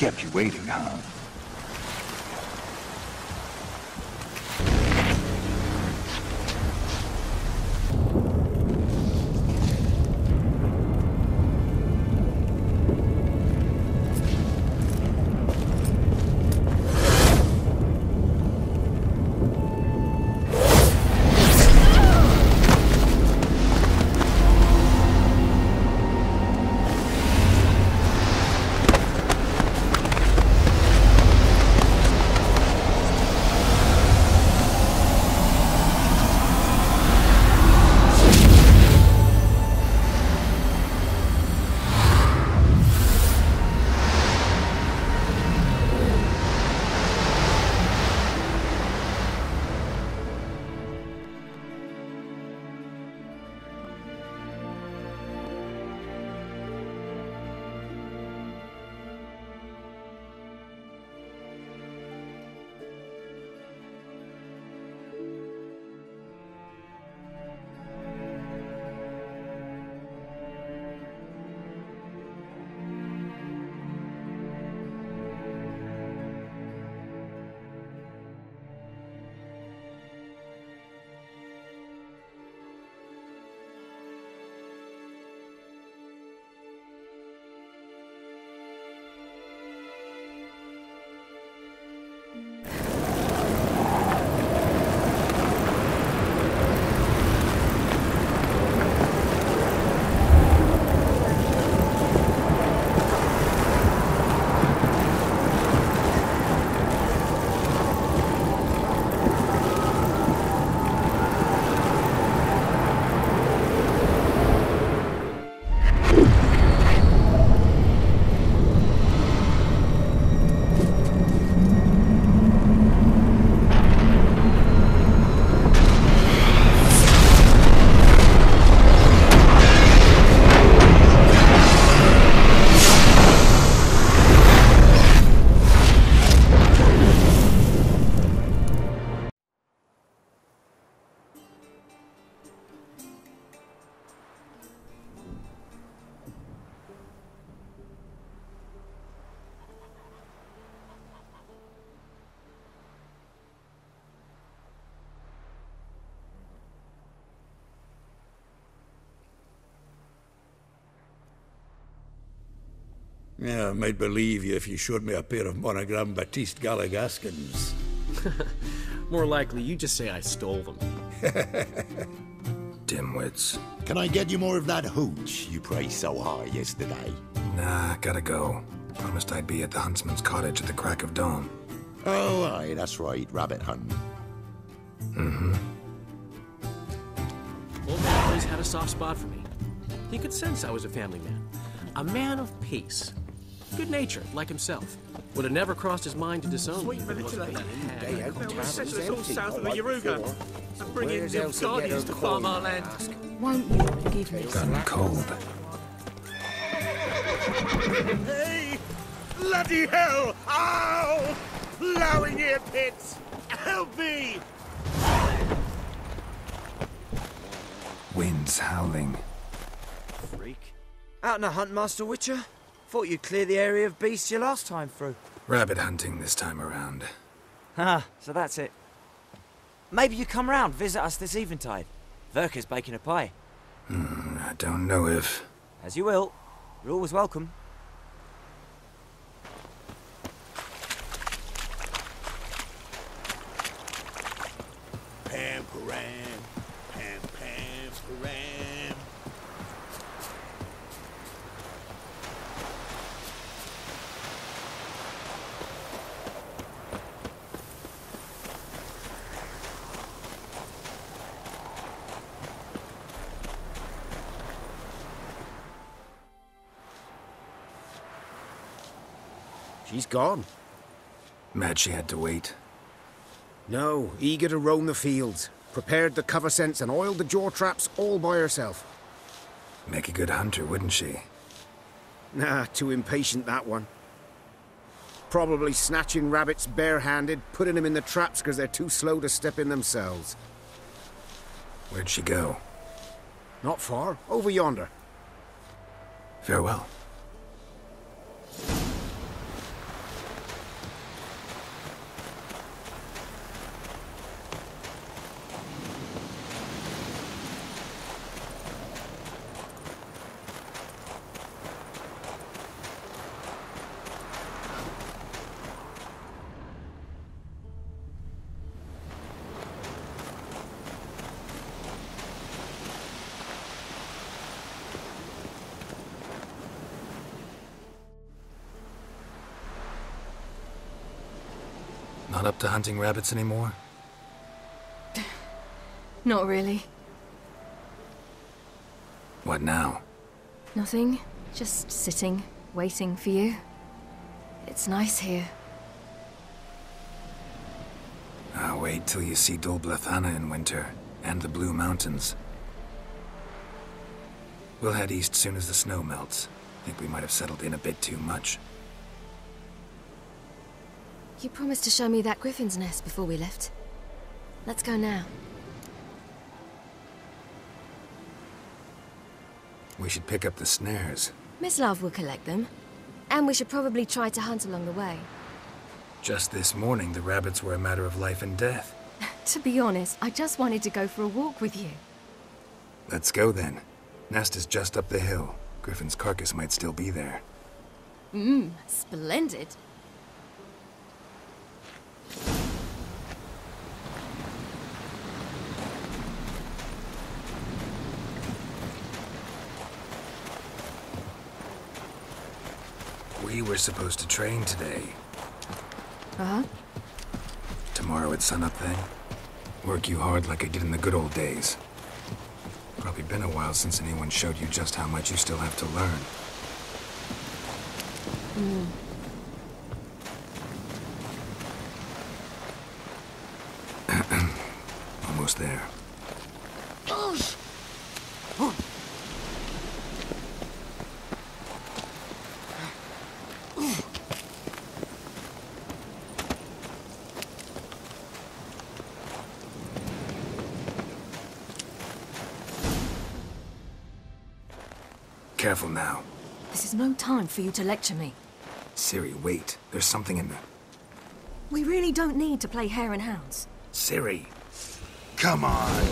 Kept you waiting, huh? Yeah, I might believe you if you showed me a pair of monogram Batiste Galligaskins. More likely, you just say I stole them. Dimwits. Can I get you more of that hooch you praised so high yesterday? Nah, gotta go. Promised I'd be at the huntsman's cottage at the crack of dawn. Oh, aye, that's right, rabbit hunting. Mm-hmm. Old man always had a soft spot for me. He could sense I was a family man. A man of peace. Good natured, like himself. Would have never crossed his mind to disown me. We're settlers all south of the Yaruga and bring in Nilfgaardians to farm our land. Won't you forgive me? Gotten cold. Hey! Bloody hell! Ow! Blowing ear pits! Help me! Winds howling. Freak. Out on a hunt, Master Witcher? Thought you'd clear the area of beasts your last time through. Rabbit hunting this time around. Ah, so that's it. Maybe you come round, visit us this eventide. Verka's baking a pie. I don't know if... As you will. You're always welcome. Pam param, pam pam param. She's gone. Mad she had to wait. No, eager to roam the fields. Prepared the cover scents and oiled the jaw traps all by herself. Make a good hunter, wouldn't she? Nah, too impatient, that one. Probably snatching rabbits barehanded, putting them in the traps because they're too slow to step in themselves. Where'd she go? Not far, over yonder. Not up to hunting rabbits anymore? Not really. What now? Nothing. Just sitting, waiting for you. It's nice here. I'll wait till you see Dol Blethana in winter, and the Blue Mountains. We'll head east soon as the snow melts. Think we might have settled in a bit too much. You promised to show me that griffin's nest before we left. Let's go now. We should pick up the snares. Miss Love will collect them. And we should probably try to hunt along the way. Just this morning, the rabbits were a matter of life and death. To be honest, I just wanted to go for a walk with you. Let's go then. Nest is just up the hill. Griffin's carcass might still be there. Splendid. We were supposed to train today. Uh-huh. Tomorrow at sunup then? Work you hard like I did in the good old days. Probably been a while since anyone showed you just how much you still have to learn. Almost there. Careful now. This is no time for you to lecture me. Ciri, wait. There's something in the... We really don't need to play hare and hounds. Ciri! Come on!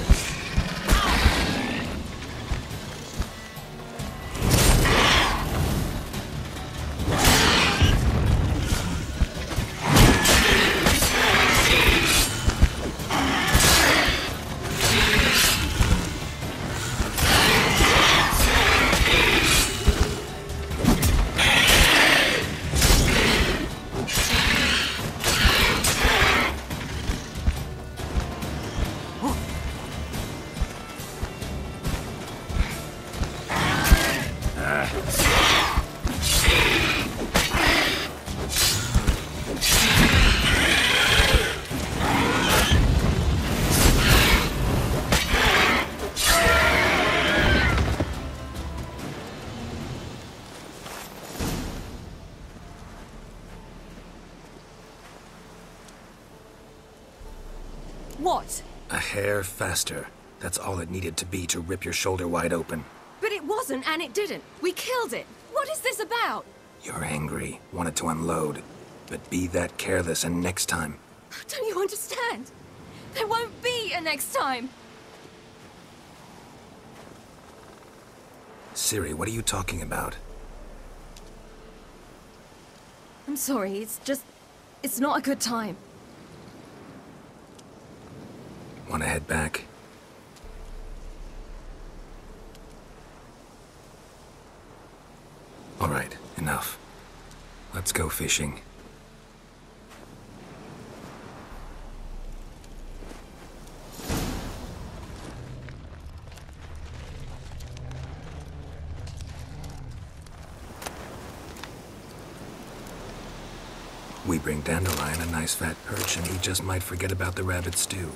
What? A hair faster. That's all it needed to be to rip your shoulder wide open. But it wasn't, and it didn't. We killed it. What is this about? You're angry, wanted to unload. But be that careless and next time. Don't you understand? There won't be a next time. Ciri, what are you talking about? I'm sorry, it's not a good time. Want to head back? All right, enough. Let's go fishing. We bring Dandelion a nice fat perch, and he just might forget about the rabbit stew.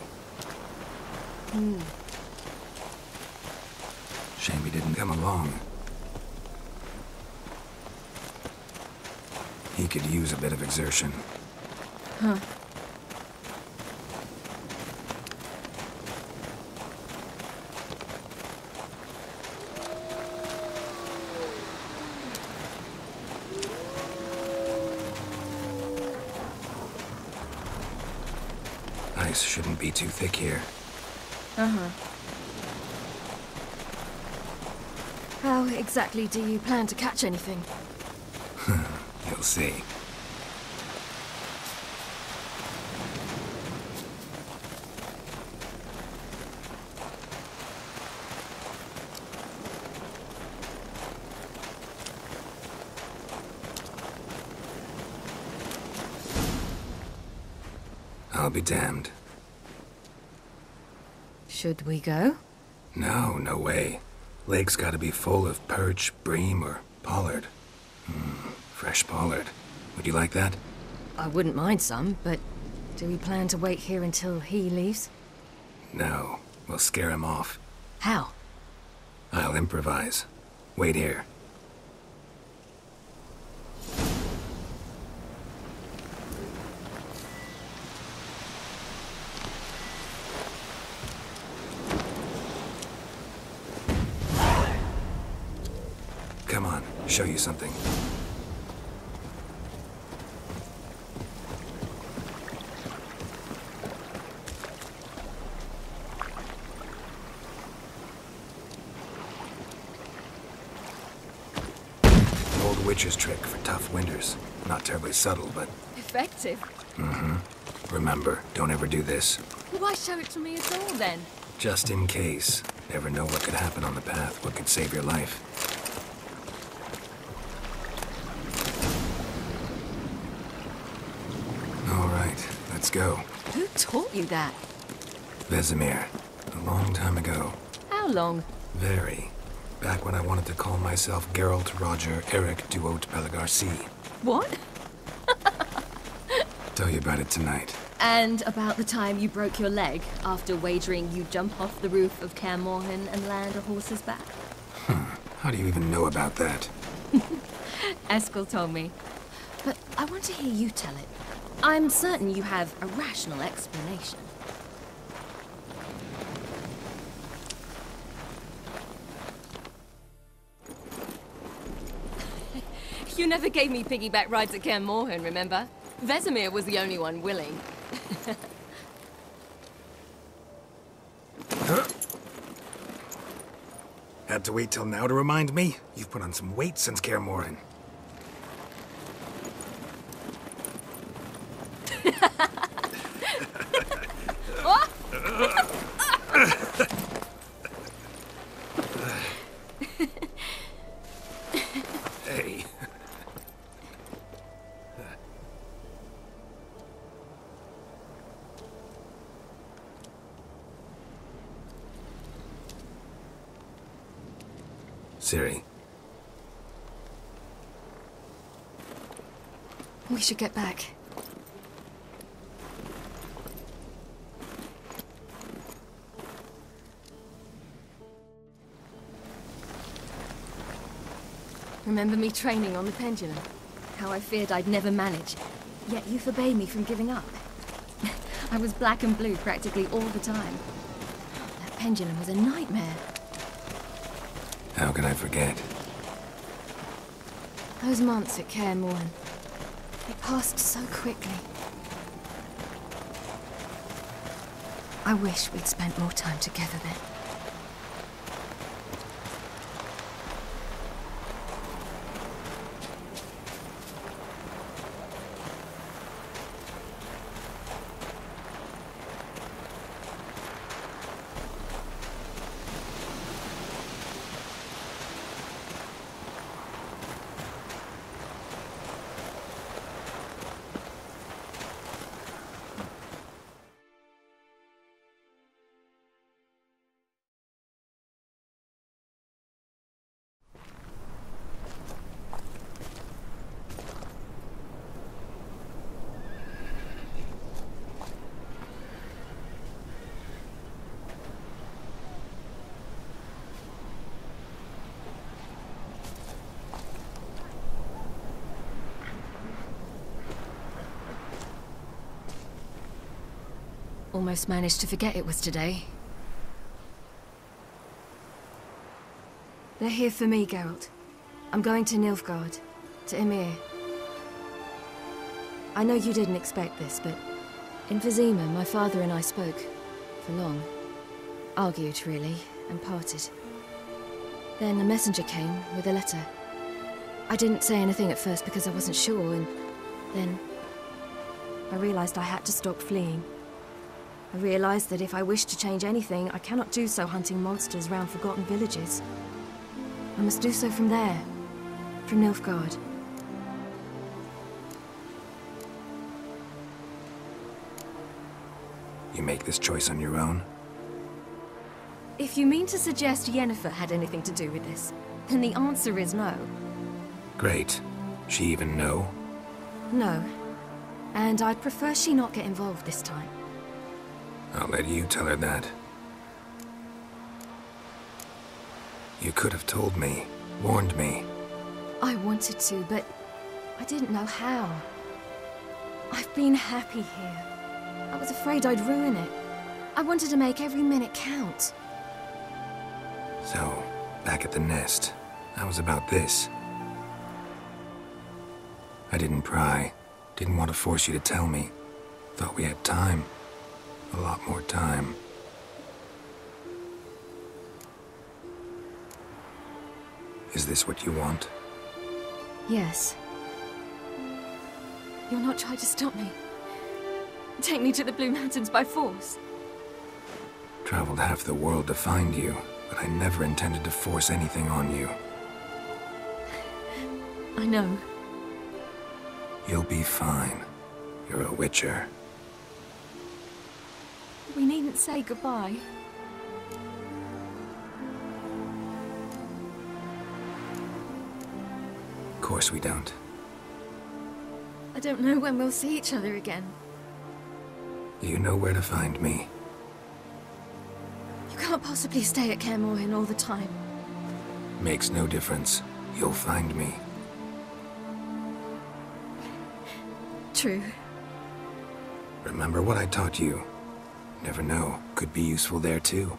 Shame he didn't come along. He could use a bit of exertion. Huh. Ice shouldn't be too thick here. Uh-huh. How exactly do you plan to catch anything? You'll see. I'll be damned. Should we go? No, no way. Lake's gotta be full of perch, bream, or pollard. Fresh pollard. Would you like that? I wouldn't mind some, but do we plan to wait here until he leaves? No. We'll scare him off. How? I'll improvise. Wait here. Come on, show you something. An old witch's trick for tough winters. Not terribly subtle, but... Effective. Remember, don't ever do this. Why show it to me at all, then? Just in case. Never know what could happen on the path, what could save your life. All right, let's go. Who taught you that? Vesemir. A long time ago. How long? Very. Back when I wanted to call myself Geralt Roger Eric Duot Pelagarcy. What? Tell you about it tonight. And about the time you broke your leg after wagering you jump off the roof of Kaer Morhen and land a horse's back? How do you even know about that? Eskel told me. But I want to hear you tell it. I'm certain you have a rational explanation. You never gave me piggyback rides at Kaer Morhen, remember? Vesemir was the only one willing. Had to wait till now to remind me? You've put on some weight since Kaer Morhen. Hey. Ciri. We should get back. Remember me training on the pendulum? How I feared I'd never manage. Yet you forbade me from giving up. I was black and blue practically all the time. That pendulum was a nightmare. How can I forget? Those months at Kaer Morhen, they passed so quickly. I wish we'd spent more time together then. Almost managed to forget it was today. They're here for me, Geralt. I'm going to Nilfgaard, to Ymir. I know you didn't expect this, but in Vizima, my father and I spoke for long. Argued, really, and parted. Then a messenger came with a letter. I didn't say anything at first because I wasn't sure, and then I realized I had to stop fleeing. I realized that if I wish to change anything, I cannot do so hunting monsters round forgotten villages. I must do so from there, from Nilfgaard. You make this choice on your own? If you mean to suggest Yennefer had anything to do with this, then the answer is no. Great. She even know? No. And I'd prefer she not get involved this time. I'll let you tell her that. You could have told me, warned me. I wanted to, but I didn't know how. I've been happy here. I was afraid I'd ruin it. I wanted to make every minute count. So, back at the nest, I was about this. I didn't pry. Didn't want to force you to tell me. Thought we had time. A lot more time. Is this what you want? Yes. You'll not try to stop me. Take me to the Blue Mountains by force. Traveled half the world to find you, but I never intended to force anything on you. I know. You'll be fine. You're a witcher. We needn't say goodbye. Of course we don't. I don't know when we'll see each other again. You know where to find me. You can't possibly stay at Kaer Morhen all the time. Makes no difference. You'll find me. True. Remember what I taught you. Never know. Could be useful there too.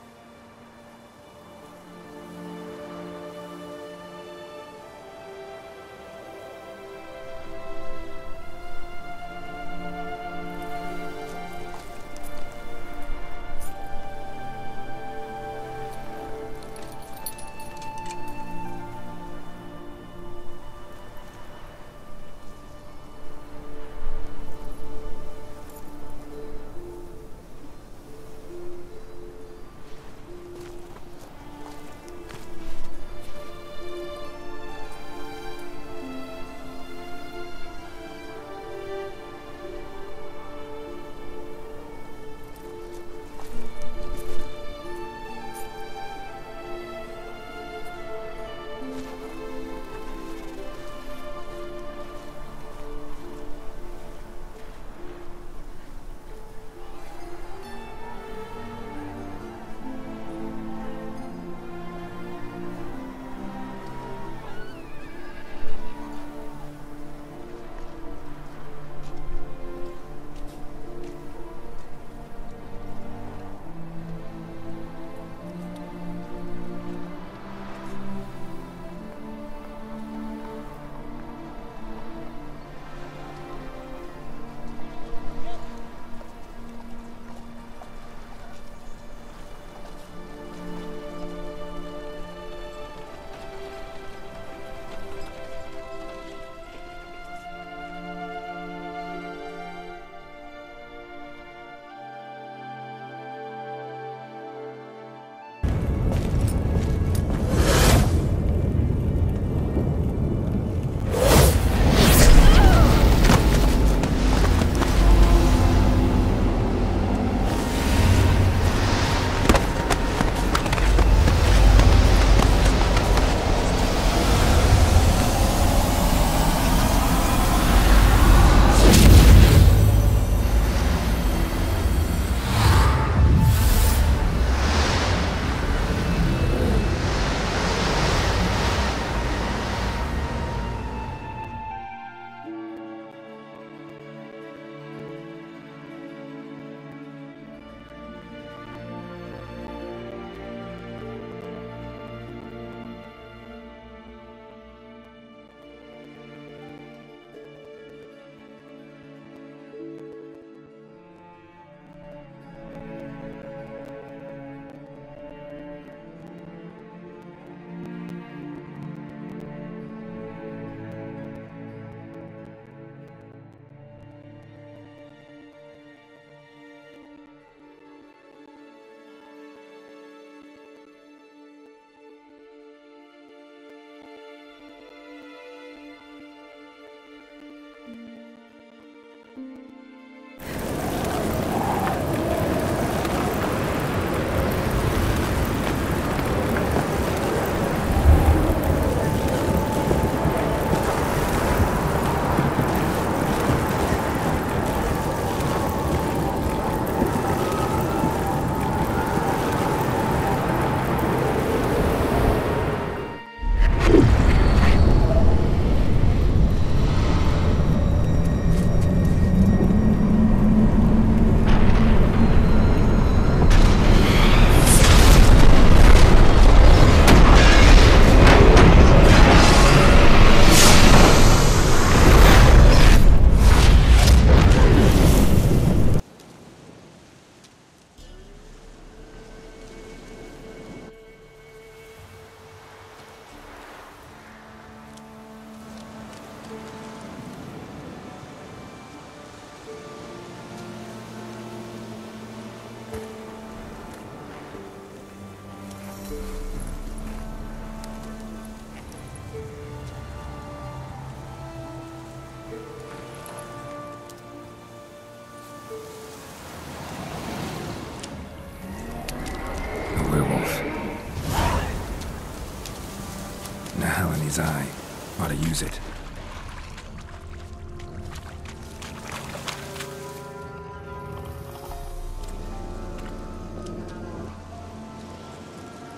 mind's eye. Ought to use it.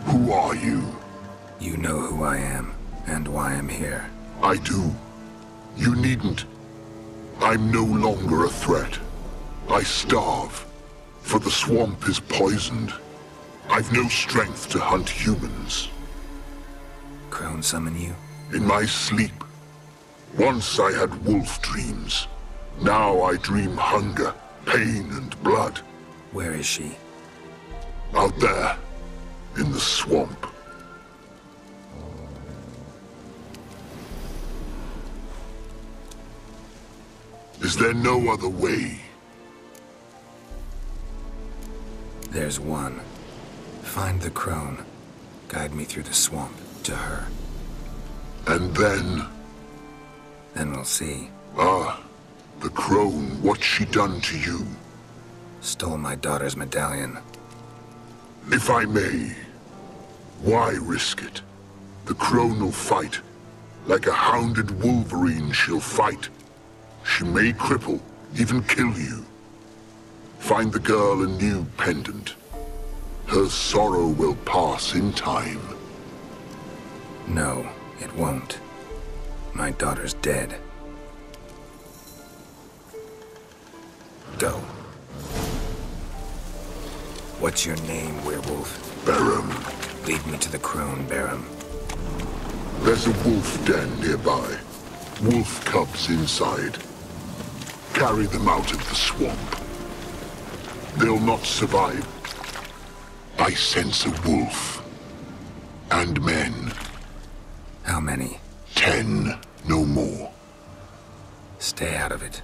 Who are you? You know who I am, and why I'm here. I do. You needn't. I'm no longer a threat. I starve, for the swamp is poisoned. I've no strength to hunt humans. Crone summon you? In my sleep. Once I had wolf dreams. Now I dream hunger, pain, and blood. Where is she? Out there, in the swamp. Is there no other way? There's one. Find the crone. Guide me through the swamp to her. And then? Then we'll see. Ah, the crone, what's she done to you? Stole my daughter's medallion. If I may, why risk it? The crone will fight. Like a hounded wolverine, she'll fight. She may cripple, even kill you. Find the girl a new pendant. Her sorrow will pass in time. No, it won't. My daughter's dead. Go. What's your name, werewolf? Barum. Lead me to the crone, Barum. There's a wolf den nearby. Wolf cubs inside. Carry them out of the swamp. They'll not survive. I sense a wolf. And men. How many? 10, no more. Stay out of it.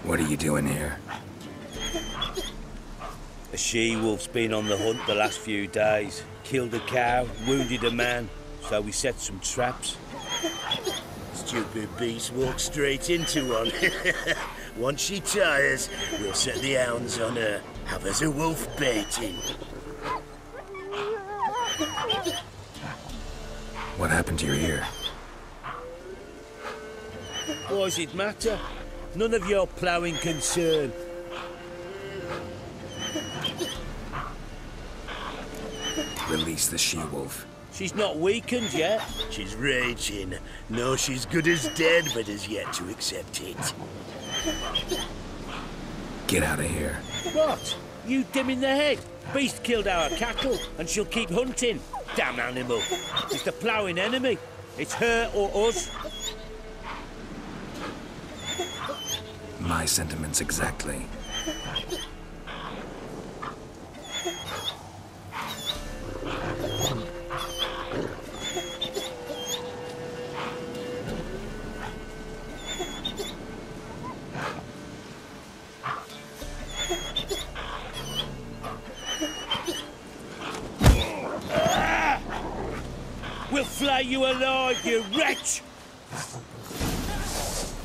What are you doing here? A she-wolf's been on the hunt the last few days. Killed a cow, wounded a man, so we set some traps. Stupid beast walked straight into one. Once she tires, we'll set the hounds on her. Have us a wolf baiting. What happened to your ear? Why does it matter? None of your ploughing concern. Release the she-wolf. She's not weakened yet. She's raging. No, she's good as dead, but has yet to accept it. Get out of here. What? You dim in the head? Beast killed our cattle, and she'll keep hunting. Damn animal. It's the ploughing enemy. It's her or us. My sentiments exactly. We'll flay you alive, you wretch!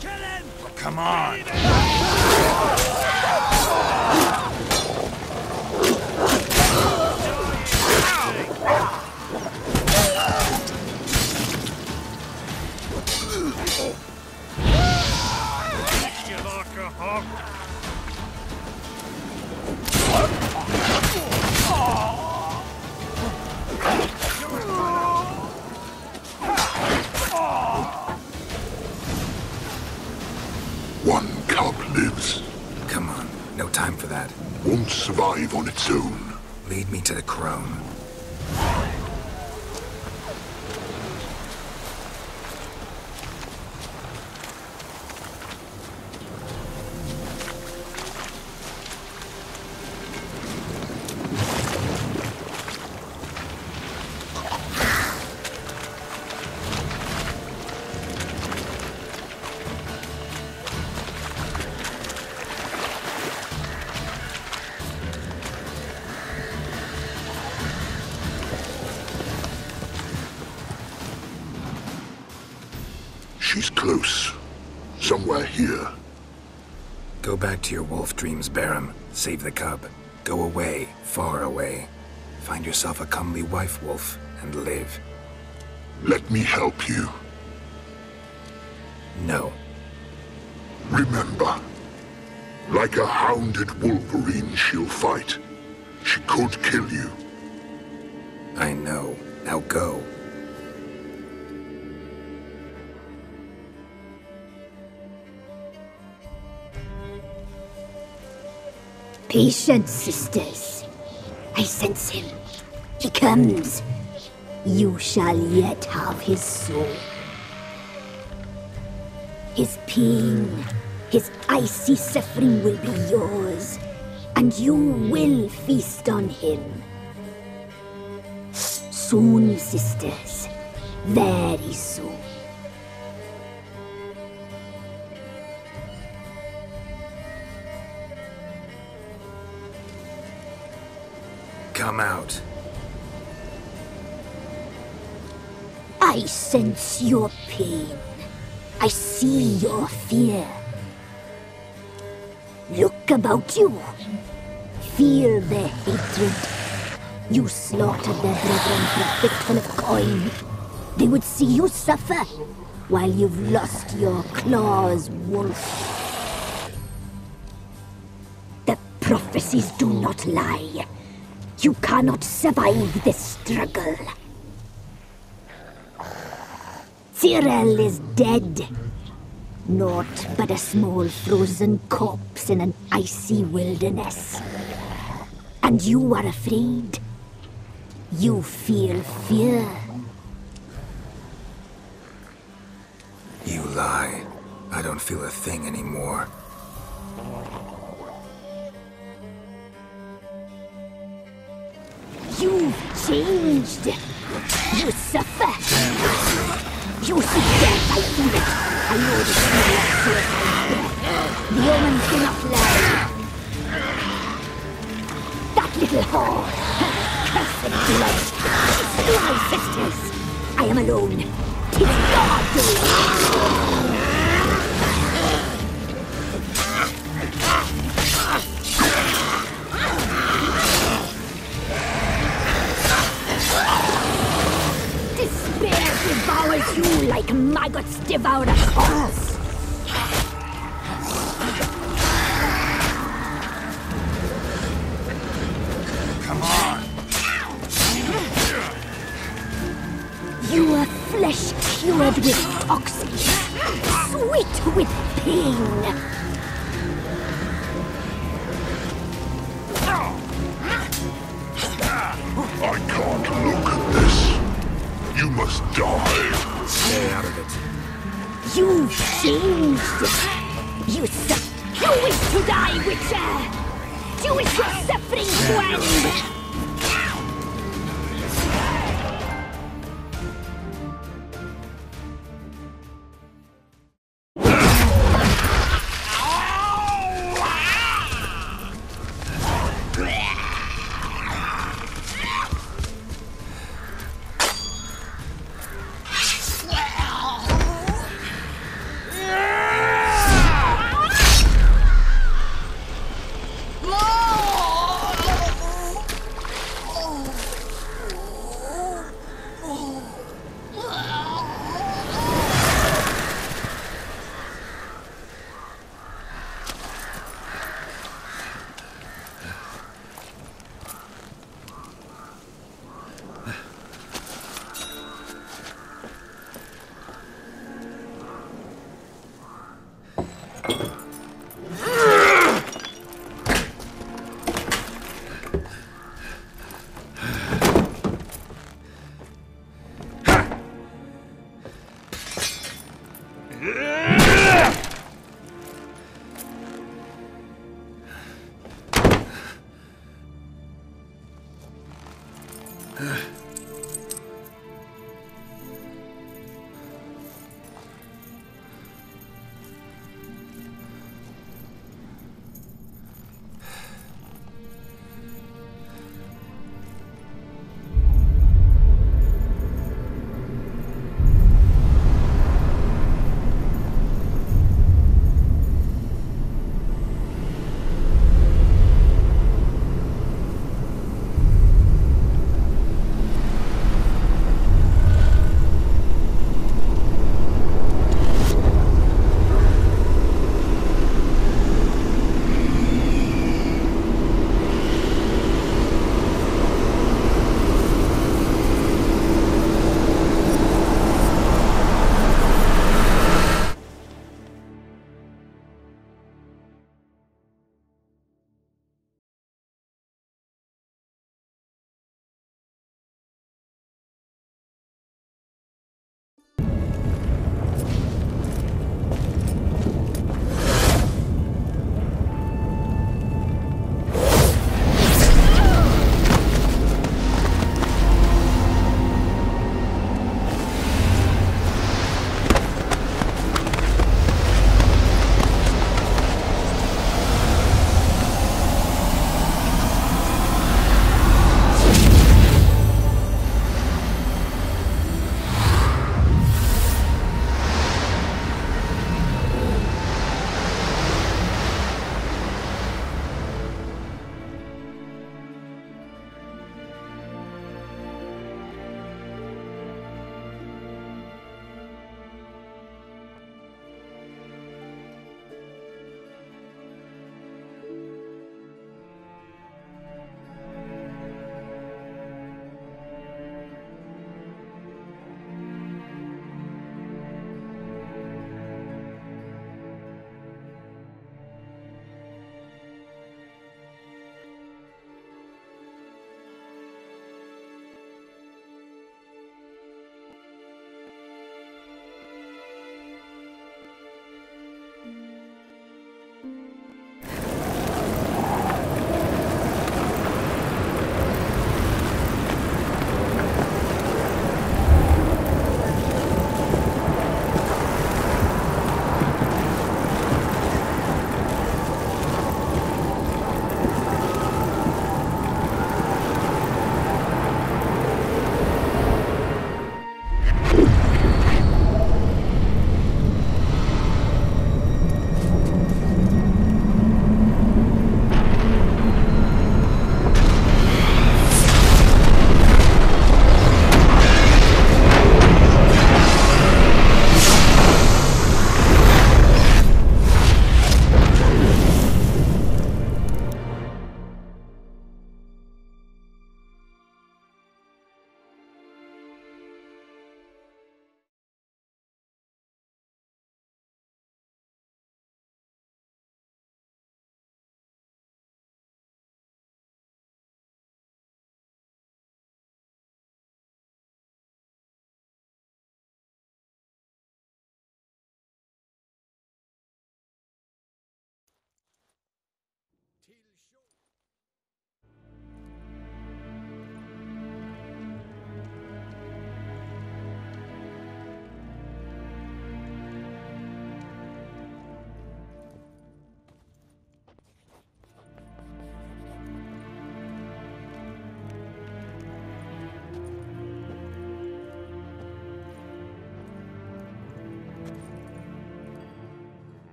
Kill him! Oh, come on! One cub lives. Come on, no time for that. Won't survive on its own. Lead me to the crone. close. Somewhere here. Go back to your wolf dreams, Barum. Save the cub. Go away, far away. Find yourself a comely wife, wolf, and live. Let me help you. No. Remember, like a hounded wolverine, she'll fight. She could kill you. I know. Now go. Patience, sisters. I sense him. He comes. You shall yet have his soul. His pain, his icy suffering will be yours, and you will feast on him. Soon, sisters. Very soon. Come out. I sense your pain. I see your fear. Look about you. Feel their hatred. You slaughtered their brethren for a fistful of coin. They would see you suffer while you've lost your claws, wolf. The prophecies do not lie. You cannot survive this struggle. Cyril is dead. Naught but a small frozen corpse in an icy wilderness. And you are afraid. You feel fear. You lie. I don't feel a thing anymore. You've changed. You suffer. You see death, I feel it. I know the smell of suicide breath. The omens do not lie. That little whore. Her cursed blood. Slew my sisters. I am alone. 'Tis God doing. Despair devours you like maggots devour a corpse. Come on. You are flesh cured with toxins, sweet with pain. I can't look at this. You must die. Stay out of it. You've changed. You wish to die, Witcher. You wish your suffering to end.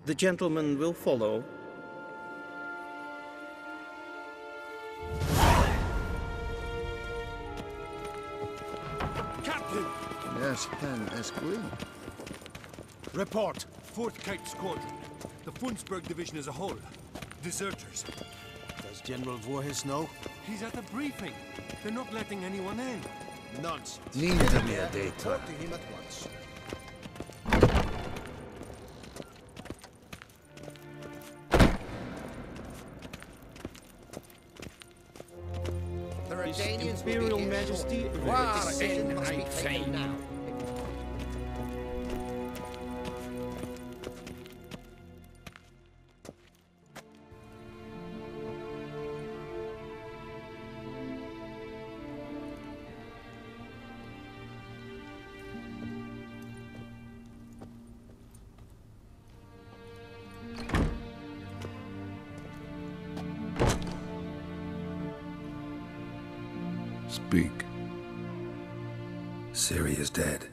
The gentleman will follow. Captain! Yes, Pen Esquil. Report. 4th Kite Squadron. The Funsberg Division as a whole. Deserters. Does General Voorhis know? He's at the briefing. They're not letting anyone in. Nonsense. Need mere data. Talk to him at once. The Redanians Imperial Majesty, War decision must be taken now. Speak. Ciri is dead.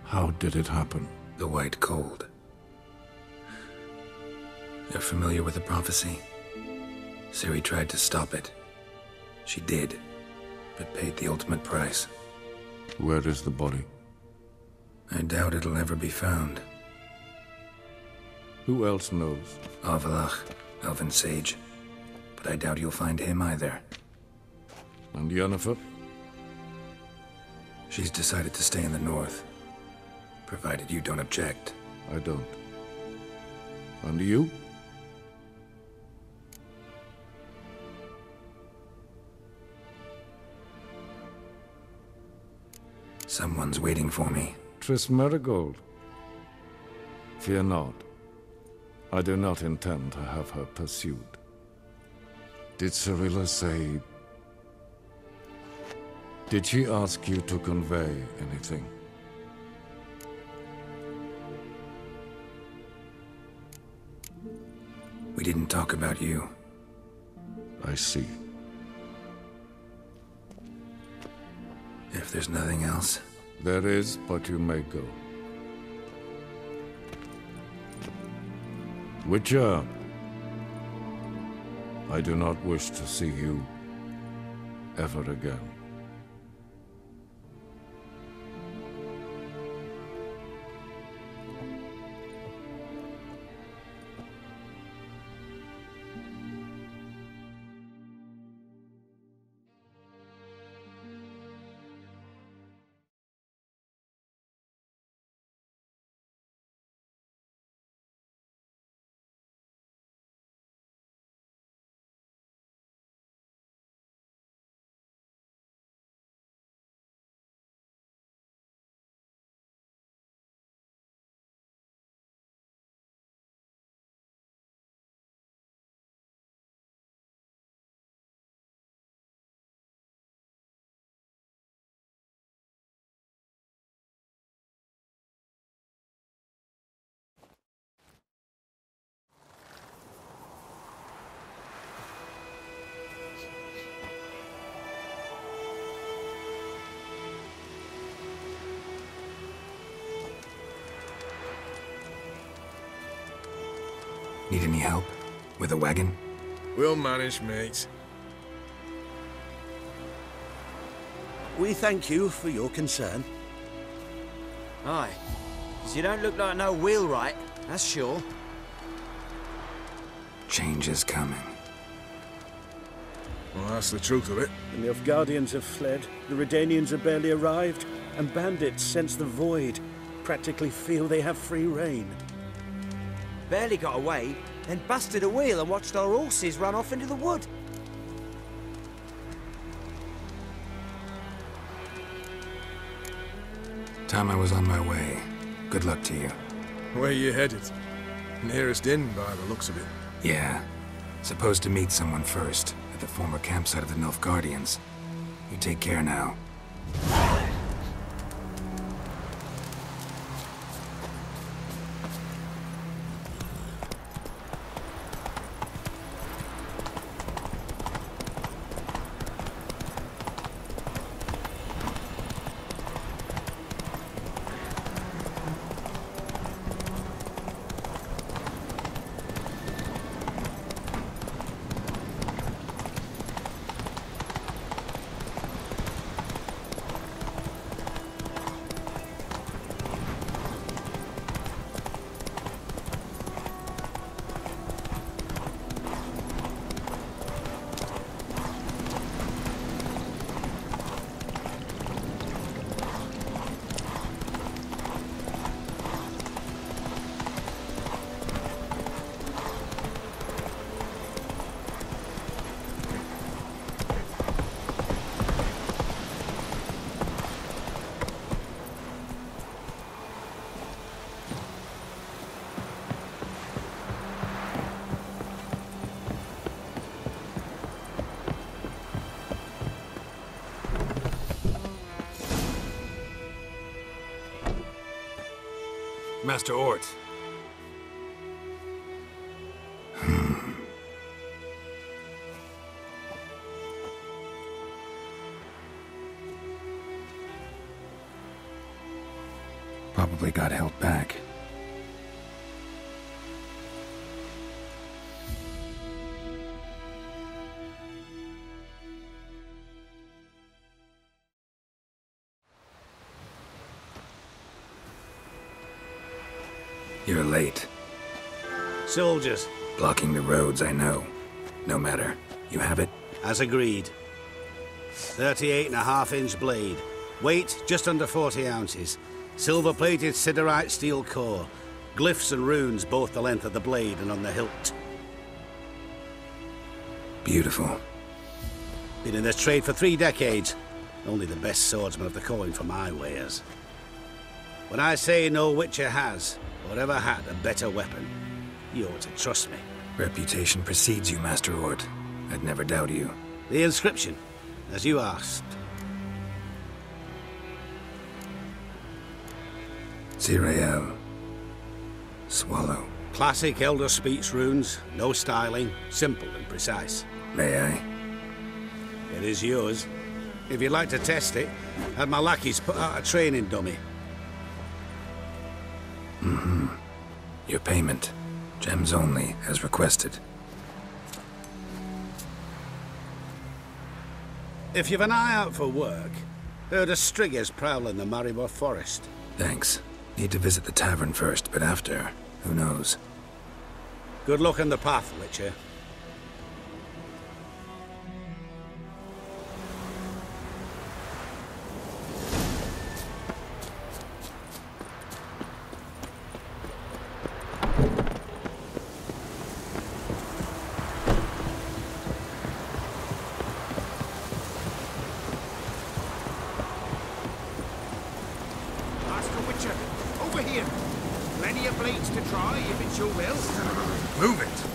How did it happen? The White Cold. You're familiar with the prophecy? Ciri tried to stop it. She did, but paid the ultimate price. Where is the body? I doubt it'll ever be found. Who else knows? Avalach, Elven Sage. But I doubt you'll find him either. And Yennefer? She's decided to stay in the north. Provided you don't object. I don't. And you? Someone's waiting for me. Triss Merigold. Fear not. I do not intend to have her pursued. Did Cirilla say... Did she ask you to convey anything? We didn't talk about you. I see. If there's nothing else... There is, but you may go. Witcher, I do not wish to see you ever again. Need any help? With a wagon? We'll manage, mate. We thank you for your concern. Aye. 'Cause you don't look like no wheelwright, that's sure. Change is coming. Well, that's the truth of it. The Nilfgaardians have fled, the Redanians have barely arrived, and bandits sense the void, practically feel they have free reign. Barely got away, then busted a wheel and watched our horses run off into the wood. Time I was on my way. Good luck to you. Where you headed? Nearest inn, by the looks of it. Yeah. Supposed to meet someone first, at the former campsite of the Nilfgaardians. You take care now. Master Ort. Probably got held back. You're late. Soldiers. Blocking the roads, I know. No matter. You have it? As agreed. 38.5-inch blade. Weight, just under 40 ounces. Silver-plated siderite steel core. Glyphs and runes both the length of the blade and on the hilt. Beautiful. Been in this trade for 3 decades. Only the best swordsman of the coin for my wares. When I say no witcher has, or ever had, a better weapon, you ought to trust me. Reputation precedes you, Master Ort. I'd never doubt you. The inscription, as you asked. Zirael. Swallow. Classic Elder Speech runes, no styling, simple and precise. May I? It is yours. If you'd like to test it, have my lackeys put out a training dummy. Mm-hmm. Your payment. Gems only, as requested. If you've an eye out for work, heard of striggers prowling the Maribor forest. Thanks. Need to visit the tavern first, but after, who knows? Good luck on the path, Witcher. Move it!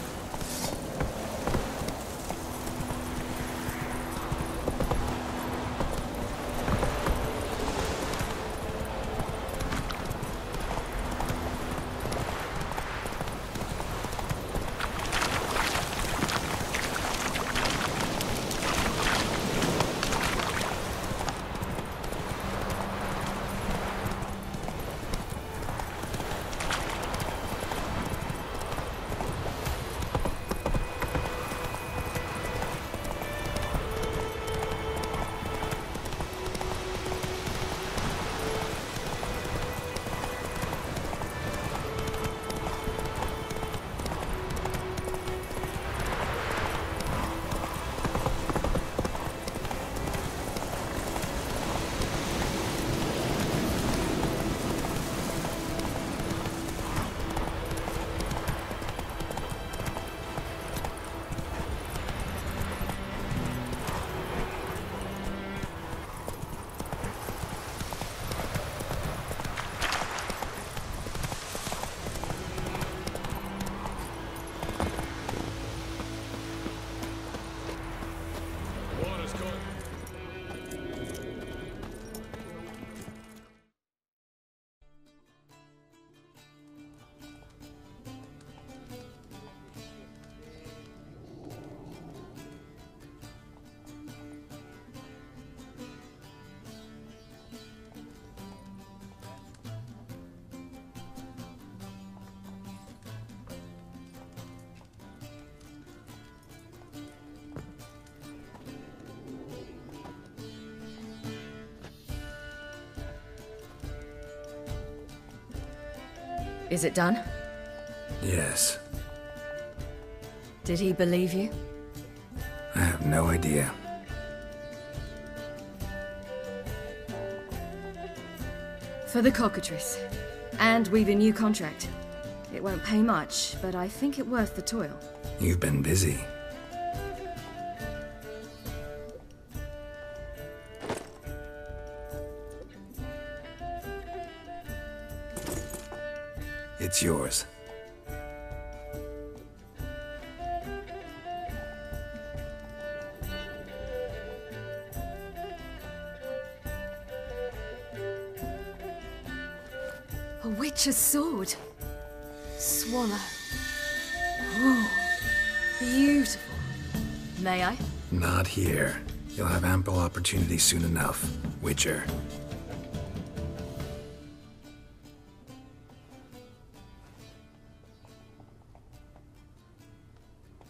Is it done? Yes. Did he believe you? I have no idea. For the cockatrice. And we've a new contract. It won't pay much, but I think it worth the toil. You've been busy. It's yours. A witcher's sword. Swallow. Ooh, beautiful. May I? Not here. You'll have ample opportunity soon enough, Witcher.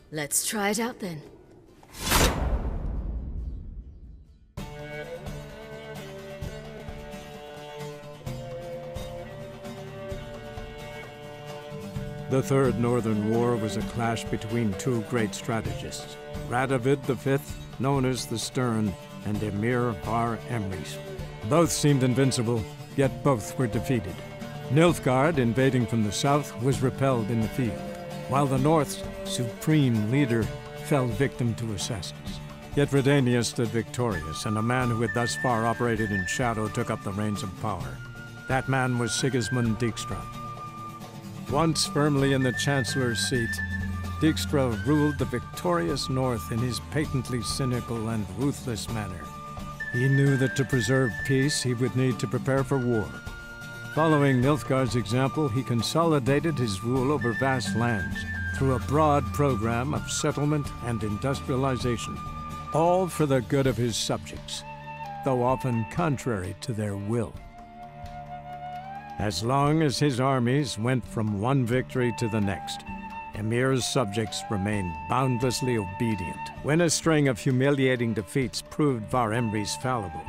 Let's try it out then. The Third Northern War was a clash between two great strategists, Radovid V, known as the Stern, and Emir Var Emrys. Both seemed invincible, yet both were defeated. Nilfgaard, invading from the south, was repelled in the field, while the North's supreme leader fell victim to assassins. Yet Redania stood victorious, and a man who had thus far operated in shadow took up the reins of power. That man was Sigismund Dijkstra. Once firmly in the Chancellor's seat, Dijkstra ruled the victorious North in his patently cynical and ruthless manner. He knew that to preserve peace, he would need to prepare for war. Following Nilfgaard's example, he consolidated his rule over vast lands through a broad program of settlement and industrialization, all for the good of his subjects, though often contrary to their will. As long as his armies went from one victory to the next, Emir's subjects remained boundlessly obedient. When a string of humiliating defeats proved Var Emrys fallible,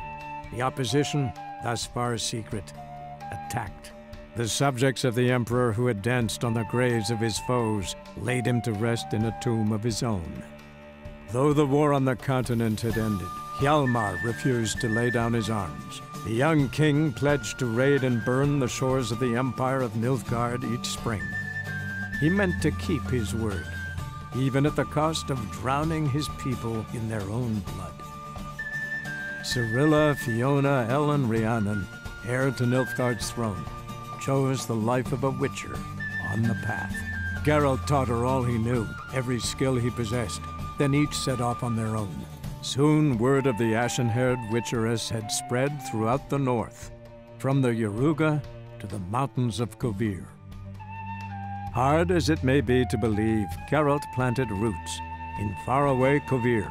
the opposition, thus far secret, attacked. The subjects of the Emperor who had danced on the graves of his foes laid him to rest in a tomb of his own. Though the war on the continent had ended, Hjalmar refused to lay down his arms. The young king pledged to raid and burn the shores of the Empire of Nilfgaard each spring. He meant to keep his word, even at the cost of drowning his people in their own blood. Cirilla, Fiona, Ellen, Rhiannon, heir to Nilfgaard's throne, chose the life of a witcher on the path. Geralt taught her all he knew, every skill he possessed, then each set off on their own. Soon word of the ashen-haired witcheress had spread throughout the north, from the Yaruga to the mountains of Kovir. Hard as it may be to believe, Geralt planted roots in faraway Kovir.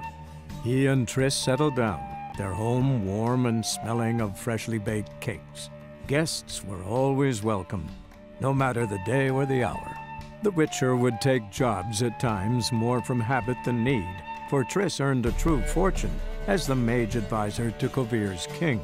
He and Triss settled down, their home warm and smelling of freshly baked cakes. Guests were always welcome, no matter the day or the hour. The Witcher would take jobs at times more from habit than need, for Triss earned a true fortune as the mage advisor to Kovir's king.